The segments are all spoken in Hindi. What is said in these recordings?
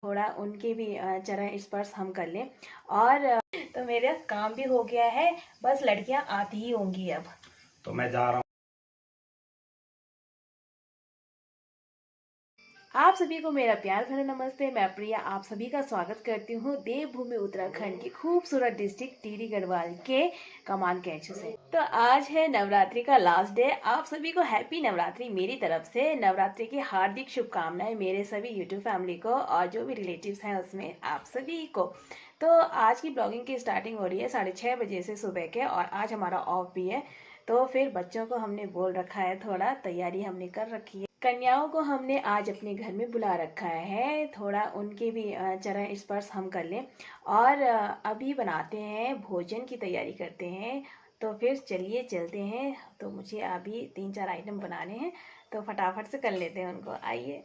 थोड़ा उनके भी चरण स्पर्श हम कर लें। और तो मेरा काम भी हो गया है, बस लड़कियां आती ही होंगी अब। तो मैं जा रहा हूँ। आप सभी को मेरा प्यार भरा नमस्ते। मैं प्रिया आप सभी का स्वागत करती हूँ देवभूमि उत्तराखंड की खूबसूरत डिस्ट्रिक्ट टिहरी गढ़वाल के कमान कैंचू से। तो आज है नवरात्रि का लास्ट डे। आप सभी को हैप्पी नवरात्रि मेरी तरफ से। नवरात्रि की हार्दिक शुभकामनाएं मेरे सभी यूट्यूब फैमिली को और जो भी रिलेटिव्स हैं उसमें आप सभी को। तो आज की ब्लॉगिंग की स्टार्टिंग हो रही है 6:30 बजे से सुबह के, और आज हमारा ऑफ भी है। तो फिर बच्चों को हमने बोल रखा है, थोड़ा तैयारी हमने कर रखी है। कन्याओं को हमने आज अपने घर में बुला रखा है, थोड़ा उनके भी चरण स्पर्श हम कर लें। और अभी बनाते हैं, भोजन की तैयारी करते हैं। तो फिर चलिए चलते हैं। तो मुझे अभी 3-4 आइटम बनाने हैं, तो फटाफट से कर लेते हैं उनको। आइए।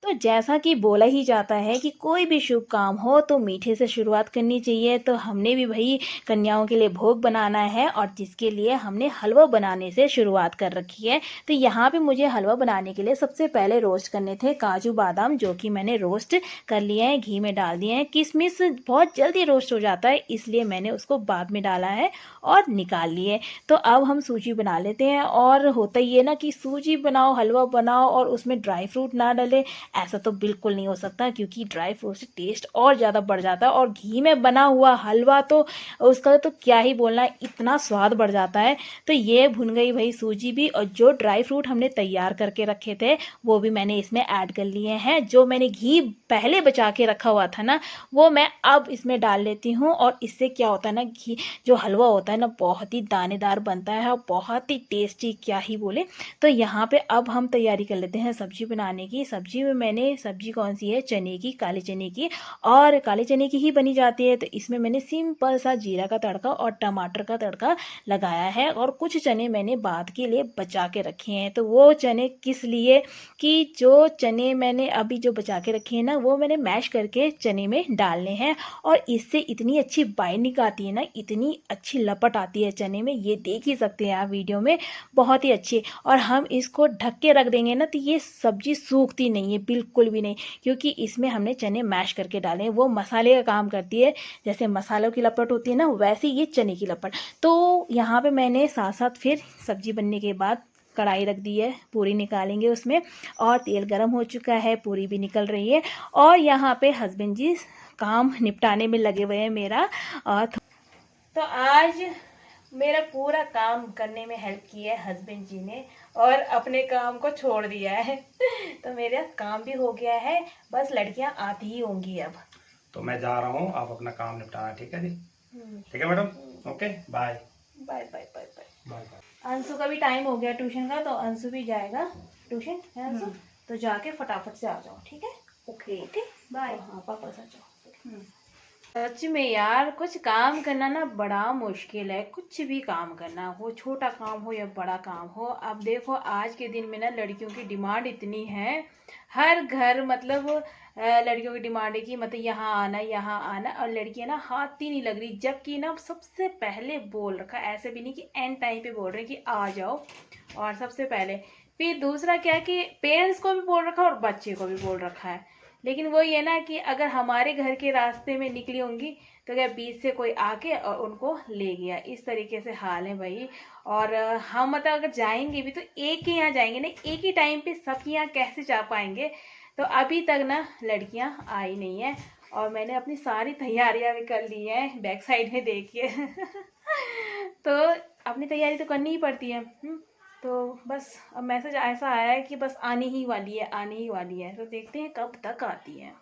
तो जैसा कि बोला ही जाता है कि कोई भी शुभ काम हो तो मीठे से शुरुआत करनी चाहिए। तो हमने भी भाई कन्याओं के लिए भोग बनाना है, और जिसके लिए हमने हलवा बनाने से शुरुआत कर रखी है। तो यहाँ पे मुझे हलवा बनाने के लिए सबसे पहले रोस्ट करने थे काजू बादाम, जो कि मैंने रोस्ट कर लिए हैं, घी में डाल दिए हैं। किशमिश बहुत जल्दी रोस्ट हो जाता है, इसलिए मैंने उसको बाद में डाला है और निकाल लिए। तो अब हम सूजी बना लेते हैं। और होता ही है ना कि सूजी बनाओ, हलवा बनाओ और उसमें ड्राई फ्रूट ना डले, ऐसा तो बिल्कुल नहीं हो सकता, क्योंकि ड्राई फ्रूट से टेस्ट और ज़्यादा बढ़ जाता है। और घी में बना हुआ हलवा तो उसका तो क्या ही बोलना है, इतना स्वाद बढ़ जाता है। तो ये भुन गई भाई सूजी भी, और जो ड्राई फ्रूट हमने तैयार करके रखे थे वो भी मैंने इसमें ऐड कर लिए हैं। जो मैंने घी पहले बचा के रखा हुआ था ना, वो मैं अब इसमें डाल लेती हूँ। और इससे क्या होता है ना, घी जो हलवा होता है ना, बहुत ही दानेदार बनता है और बहुत ही टेस्टी, क्या ही बोले। तो यहाँ पे अब हम तैयारी कर लेते हैं सब्जी बनाने की। सब्जी में मैंने, सब्जी कौन सी है, चने की, काले चने की, और काले चने की ही बनी जाती है। तो इसमें मैंने सिंपल सा जीरा का तड़का और टमाटर का तड़का लगाया है। और कुछ चने मैंने बाद के लिए बचा के रखे हैं। तो वो चने किस लिए, कि जो चने मैंने अभी जो बचा के रखे हैं ना, वो मैंने मैश करके चने में डालने हैं। और इससे इतनी अच्छी बाइंडिंग आती है ना, इतनी अच्छी लपट आती है चने में, ये देख ही सकते हैं आप वीडियो में, बहुत ही अच्छी। और हम इसको ढक के रख देंगे ना, तो ये सब्जी सूखती नहीं है बिल्कुल भी नहीं, क्योंकि इसमें हमने चने मैश करके डाले हैं। वो मसाले का काम करती है, जैसे मसालों की लपट होती है ना, वैसे ये चने की लपट। तो यहाँ पे मैंने साथ साथ फिर सब्जी बनने के बाद कढ़ाई रख दी है, पूरी निकालेंगे उसमें। और तेल गर्म हो चुका है, पूरी भी निकल रही है। और यहाँ पे हस्बैंड जी काम निपटाने में लगे हुए हैं मेरा। और तो आज मेरा पूरा काम करने में हेल्प की है हस्बैंड जी ने, और अपने काम को छोड़ दिया है। तो मेरा काम भी हो गया है, बस लड़कियां आती ही होंगी अब। तो मैं जा रहा हूँ, आप अपना काम निपटाना। ठीक है जी? ठीक है madam, okay, bye bye bye bye bye. Bye. Anshu का भी टाइम हो गया ट्यूशन का, तो अंशु भी जाएगा ट्यूशन, है अंशु? तो जाके फटाफट से आ जाओ, ठीक है? Okay okay, bye. हाँ, पापा से जाओ। सच में यार, कुछ काम करना ना बड़ा मुश्किल है। कुछ भी काम करना हो, छोटा काम हो या बड़ा काम हो। अब देखो आज के दिन में ना लड़कियों की डिमांड इतनी है, हर घर मतलब लड़कियों की डिमांड है कि मतलब यहाँ आना यहाँ आना। और लड़कियां ना हाथ ही नहीं लग रही, जबकि ना सबसे पहले बोल रखा, ऐसे भी नहीं कि एंड टाइम पे बोल रहे हैं कि आ जाओ। और सबसे पहले फिर दूसरा क्या है कि पेरेंट्स को भी बोल रखा है और बच्चे को भी बोल रखा है। लेकिन वो ये ना कि अगर हमारे घर के रास्ते में निकली होंगी तो क्या बीच से कोई आके और उनको ले गया, इस तरीके से हाल है भाई। और हम मतलब अगर जाएंगे भी तो एक ही यहाँ जाएंगे ना, एक ही टाइम पे सबके यहाँ कैसे जा पाएंगे। तो अभी तक ना लड़कियां आई नहीं है, और मैंने अपनी सारी तैयारियां भी कर ली है, बैक साइड में देखिए। तो अपनी तैयारी तो करनी ही पड़ती है। तो बस अब मैसेज ऐसा आया है कि बस आने ही वाली है, आने ही वाली है। तो देखते हैं कब तक आती है।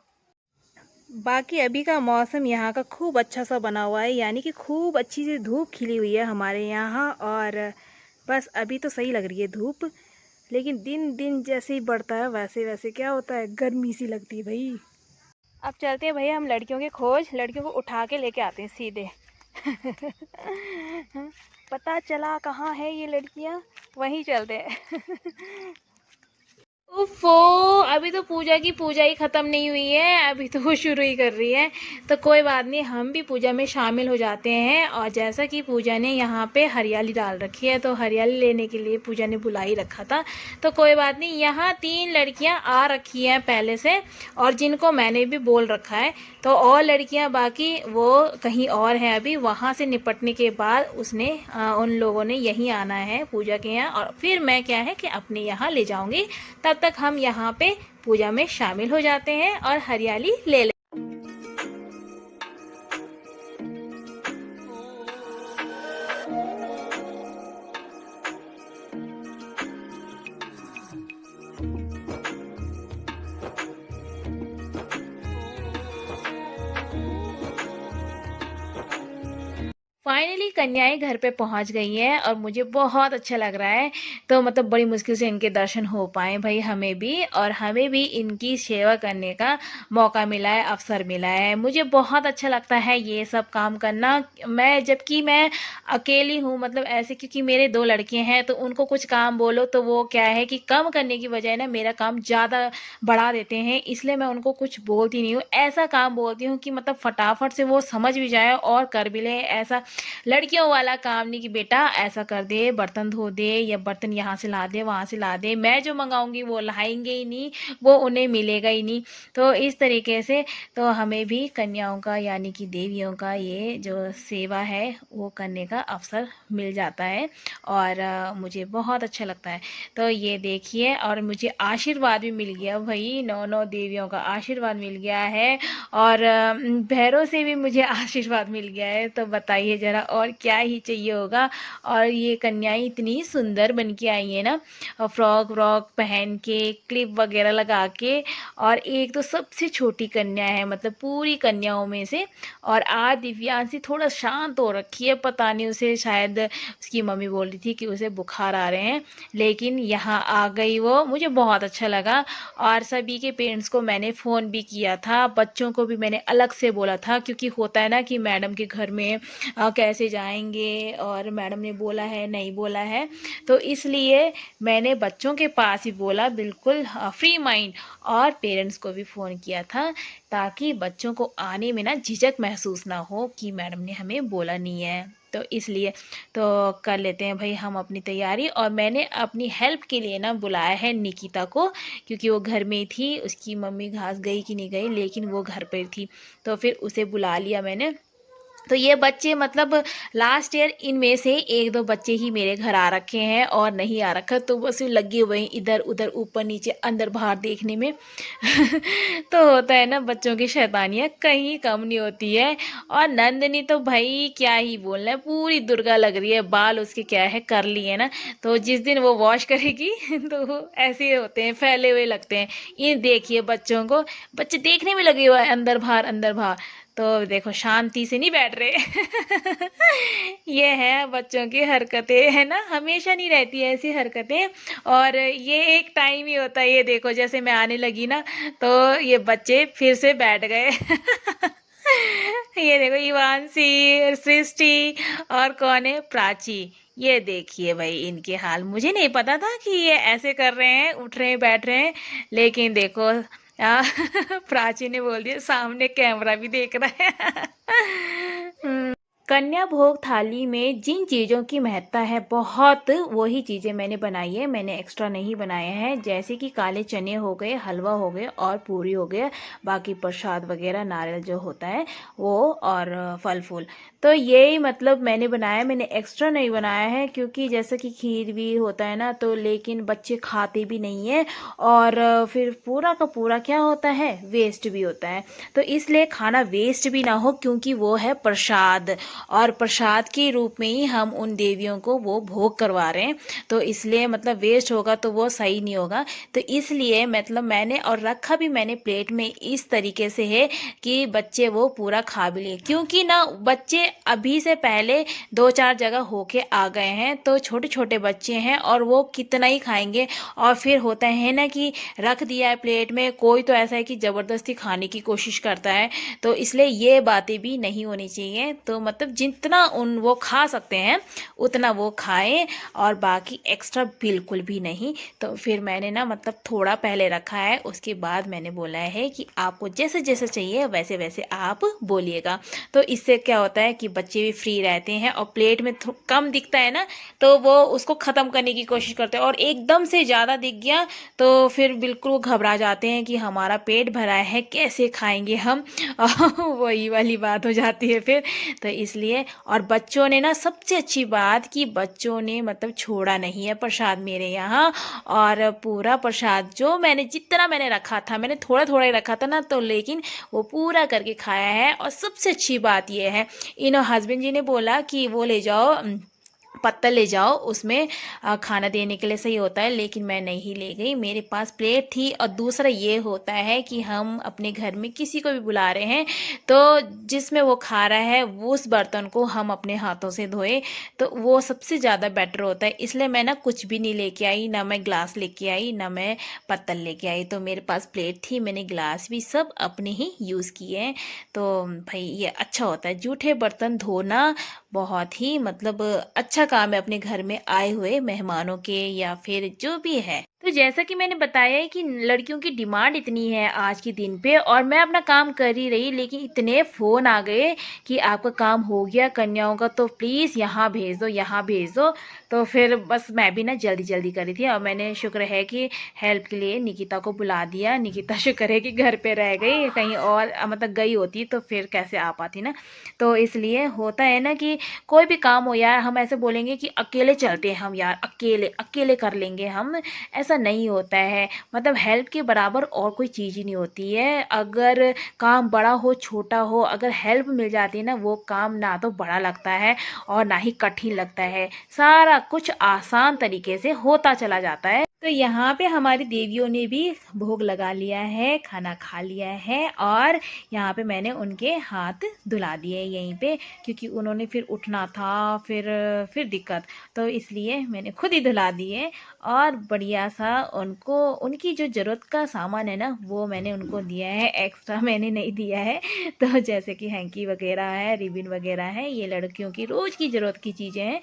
बाकी अभी का मौसम यहाँ का खूब अच्छा सा बना हुआ है, यानी कि खूब अच्छी सी धूप खिली हुई है हमारे यहाँ। और बस अभी तो सही लग रही है धूप, लेकिन दिन दिन जैसे ही बढ़ता है वैसे वैसे क्या होता है, गर्मी सी लगती है भाई। अब चलते हैं भैया हम लड़कियों की खोज, लड़कियों को उठा के लेके आते हैं सीधे। पता चला कहाँ है ये लड़कियाँ, वहीं चलते हैं। उफ़ो! अभी तो पूजा ही ख़त्म नहीं हुई है, अभी तो वो शुरू ही कर रही है। तो कोई बात नहीं, हम भी पूजा में शामिल हो जाते हैं। और जैसा कि पूजा ने यहाँ पे हरियाली डाल रखी है, तो हरियाली लेने के लिए पूजा ने बुला ही रखा था। तो कोई बात नहीं, यहाँ 3 लड़कियाँ आ रखी हैं पहले से, और जिनको मैंने भी बोल रखा है। तो और लड़कियाँ बाकी वो कहीं और हैं अभी, वहाँ से निपटने के बाद उन लोगों ने यहीं आना है पूजा के यहाँ, और फिर मैं क्या है कि अपने यहाँ ले जाऊँगी। तब तक हम यहाँ पे पूजा में शामिल हो जाते हैं और हरियाली ले लेते फाइनली कन्याएं घर पे पहुंच गई हैं और मुझे बहुत अच्छा लग रहा है। तो मतलब बड़ी मुश्किल से इनके दर्शन हो पाए भाई, हमें भी इनकी सेवा करने का मौका मिला है, अवसर मिला है। मुझे बहुत अच्छा लगता है ये सब काम करना। जबकि मैं अकेली हूँ, मतलब ऐसे, क्योंकि मेरे 2 लड़के हैं, तो उनको कुछ काम बोलो तो वो क्या है कि कम करने की बजाय ना मेरा काम ज़्यादा बढ़ा देते हैं। इसलिए मैं उनको कुछ बोलती नहीं हूँ, ऐसा काम बोलती हूँ कि मतलब फटाफट से वो समझ भी जाए और कर भी ले। ऐसा लड़कियों वाला काम नहीं कि बेटा ऐसा कर दे, बर्तन धो दे, या बर्तन यहाँ से ला दे, वहाँ से ला दे। मैं जो मंगाऊंगी वो लाएंगे ही नहीं, वो उन्हें मिलेगा ही नहीं। तो इस तरीके से तो हमें भी कन्याओं का यानी कि देवियों का ये जो सेवा है वो करने का अवसर मिल जाता है, और मुझे बहुत अच्छा लगता है। तो ये देखिए, और मुझे आशीर्वाद भी मिल गया भाई, 9 देवियों का आशीर्वाद मिल गया है, और भैरव से भी मुझे आशीर्वाद मिल गया है। तो बताइए ज़रा और क्या ही चाहिए होगा। और ये कन्याएं इतनी सुंदर बन के आई है ना, फ्रॉक व्रॉक पहन के, क्लिप वगैरह लगा के। और एक तो सबसे छोटी कन्या है, मतलब पूरी कन्याओं में से। और आज दिव्यांशी थोड़ा शांत हो रखी है, पता नहीं, उसे शायद उसकी मम्मी बोल रही थी कि उसे बुखार आ रहे हैं, लेकिन यहाँ आ गई वो, मुझे बहुत अच्छा लगा। और सभी के पेरेंट्स को मैंने फ़ोन भी किया था, बच्चों को भी मैंने अलग से बोला था, क्योंकि होता है ना कि मैडम के घर में कैसे जाएंगे, और मैडम ने बोला है नहीं बोला है, तो इसलिए मैंने बच्चों के पास ही बोला, बिल्कुल फ्री माइंड। और पेरेंट्स को भी फ़ोन किया था, ताकि बच्चों को आने में ना झिझक महसूस ना हो कि मैडम ने हमें बोला नहीं है। तो इसलिए तो कर लेते हैं भाई हम अपनी तैयारी। और मैंने अपनी हेल्प के लिए ना बुलाया है निकिता को, क्योंकि वो घर में थी, उसकी मम्मी घास गई कि नहीं गई, लेकिन वो घर पर थी, तो फिर उसे बुला लिया मैंने। तो ये बच्चे मतलब लास्ट ईयर इनमें से 1-2 बच्चे ही मेरे घर आ रखे हैं, और नहीं आ रखा तो बस लगे हुए हैं इधर उधर ऊपर नीचे अंदर बाहर देखने में। तो होता है ना, बच्चों की शैतानियाँ कहीं कम नहीं होती है। और नंदनी तो भाई क्या ही बोलना है, पूरी दुर्गा लग रही है, बाल उसके क्या है कर लिए ना, तो जिस दिन वो वॉश करेगी तो वो ऐसे ही होते हैं, फैले हुए लगते हैं। ये देखिए बच्चों को, बच्चे देखने में लगे हुए हैं अंदर बाहर अंदर बाहर, तो देखो शांति से नहीं बैठ रहे। ये है बच्चों की हरकतें, है ना, हमेशा नहीं रहती है ऐसी हरकतें। और ये एक टाइम ही होता है, ये देखो जैसे मैं आने लगी ना, तो ये बच्चे फिर से बैठ गए। ये देखो इवांशी, सृष्टि, और कौन है, प्राची। ये देखिए भाई इनके हाल, मुझे नहीं पता था कि ये ऐसे कर रहे हैं, उठ रहे हैं बैठ रहे हैं, लेकिन देखो आ, प्राची ने बोल दिया सामने कैमरा भी देख रहा है। कन्या भोग थाली में जिन चीज़ों की महत्ता है बहुत, वही चीज़ें मैंने बनाई है, मैंने एक्स्ट्रा नहीं बनाए हैं। जैसे कि काले चने हो गए, हलवा हो गए, और पूरी हो गया, बाकी प्रसाद वगैरह नारियल जो होता है वो, और फल फूल। तो यही मतलब मैंने बनाया, मैंने एक्स्ट्रा नहीं बनाया है, क्योंकि जैसे कि खीर वीर होता है ना, तो लेकिन बच्चे खाते भी नहीं है, और फिर पूरा का पूरा क्या होता है, वेस्ट भी होता है। तो इसलिए खाना वेस्ट भी ना हो, क्योंकि वो है प्रसाद, और प्रसाद के रूप में ही हम उन देवियों को वो भोग करवा रहे हैं। तो इसलिए मतलब वेस्ट होगा तो वो सही नहीं होगा। तो इसलिए मतलब मैंने, और रखा भी मैंने प्लेट में इस तरीके से है कि बच्चे वो पूरा खा भी ले, क्योंकि ना बच्चे अभी से पहले 2-4 जगह होके आ गए हैं, तो छोटे छोटे बच्चे हैं, और वो कितना ही खाएंगे। और फिर होता है ना कि रख दिया है प्लेट में, कोई तो ऐसा है कि ज़बरदस्ती खाने की कोशिश करता है। तो इसलिए ये बातें भी नहीं होनी चाहिए। तो मतलब मतलब जितना वो खा सकते हैं उतना वो खाएं और बाकी एक्स्ट्रा बिल्कुल भी नहीं। तो फिर मैंने ना मतलब थोड़ा पहले रखा है, उसके बाद मैंने बोला है कि आपको जैसे जैसे चाहिए वैसे वैसे आप बोलिएगा। तो इससे क्या होता है कि बच्चे भी फ्री रहते हैं और प्लेट में कम दिखता है ना तो वो उसको ख़त्म करने की कोशिश करते हैं, और एकदम से ज़्यादा दिख गया तो फिर बिल्कुल वो घबरा जाते हैं कि हमारा पेट भरा है कैसे खाएंगे हम वही वाली बात हो जाती है फिर। तो इसलिए, और बच्चों ने ना सबसे अच्छी बात कि बच्चों ने मतलब छोड़ा नहीं है प्रसाद मेरे यहाँ, और पूरा प्रसाद जो जितना मैंने रखा था, मैंने थोड़ा थोड़ा ही रखा था ना, तो लेकिन वो पूरा करके खाया है। और सबसे अच्छी बात ये है, इन हस्बैंड जी ने बोला कि वो ले जाओ पत्तल ले जाओ, उसमें खाना देने के लिए सही होता है, लेकिन मैं नहीं ले गई, मेरे पास प्लेट थी। और दूसरा ये होता है कि हम अपने घर में किसी को भी बुला रहे हैं तो जिसमें वो खा रहा है वो उस बर्तन को हम अपने हाथों से धोए, तो वो सबसे ज़्यादा बेटर होता है। इसलिए मैं ना कुछ भी नहीं लेके आई, ना मैं ग्लास लेके आई, ना मैं पत्तल लेके आई। तो मेरे पास प्लेट थी, मैंने ग्लास भी सब अपने ही यूज़ किए हैं। तो भाई ये अच्छा होता है, जूठे बर्तन धोना बहुत ही मतलब अच्छा काम है अपने घर में आए हुए मेहमानों के, या फिर जो भी है। तो जैसा कि मैंने बताया है कि लड़कियों की डिमांड इतनी है आज के दिन पे, और मैं अपना काम कर ही रही, लेकिन इतने फ़ोन आ गए कि आपका काम हो गया कन्याओं का, तो प्लीज़ यहाँ भेज दो, यहाँ भेज दो। तो फिर बस मैं भी ना जल्दी जल्दी करी थी, और मैंने शुक्र है कि हेल्प के लिए निकिता को बुला दिया। निकिता शुक्र है कि घर पे रह गई, कहीं और मतलब गई होती तो फिर कैसे आ पाती ना। तो इसलिए होता है ना कि कोई भी काम हो यार, हम ऐसे बोलेंगे कि अकेले चलते हैं हम यार, अकेले अकेले कर लेंगे हम, ऐसा नहीं होता है। मतलब हेल्प के बराबर और कोई चीज़ ही नहीं होती है। अगर काम बड़ा हो छोटा हो, अगर हेल्प मिल जाती है ना, वो काम ना तो बड़ा लगता है और ना ही कठिन लगता है, सारा कुछ आसान तरीके से होता चला जाता है। तो यहाँ पे हमारी देवियों ने भी भोग लगा लिया है, खाना खा लिया है, और यहाँ पे मैंने उनके हाथ धुला दिए यहीं पे, क्योंकि उन्होंने फिर उठना था, फिर दिक्कत, तो इसलिए मैंने खुद ही धुला दिए। और बढ़िया सा उनको उनकी जो ज़रूरत का सामान है ना वो मैंने उनको दिया है, एक्स्ट्रा मैंने नहीं दिया है। तो जैसे कि हैंकी वगैरह है, रिबिन वगैरह है, ये लड़कियों की रोज़ की ज़रूरत की चीज़ें हैं।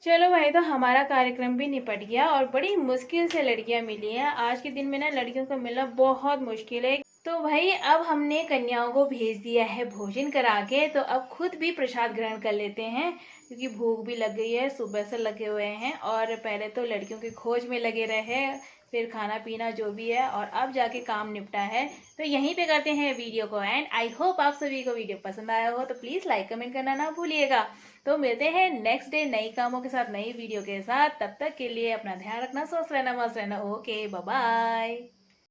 चलो भाई, तो हमारा कार्यक्रम भी निपट गया, और बड़ी मुश्किल से लड़कियां मिली हैं। आज के दिन में ना लड़कियों को मिलना बहुत मुश्किल है। तो भाई अब हमने कन्याओं को भेज दिया है भोजन करा के, तो अब खुद भी प्रसाद ग्रहण कर लेते हैं, क्योंकि भूख भी लग गई है, सुबह से लगे हुए हैं। और पहले तो लड़कियों की खोज में लगे रहे, फिर खाना पीना जो भी है, और अब जाके काम निपटा है। तो यहीं पे करते हैं वीडियो को एंड। आई होप आप सभी को वीडियो पसंद आया हो, तो प्लीज़ लाइक कमेंट करना ना भूलिएगा। तो मिलते हैं नेक्स्ट डे नई कामों के साथ, नई वीडियो के साथ। तब तक के लिए अपना ध्यान रखना, स्वस्थ रहना, मस्त रहना। Okay, bye bye.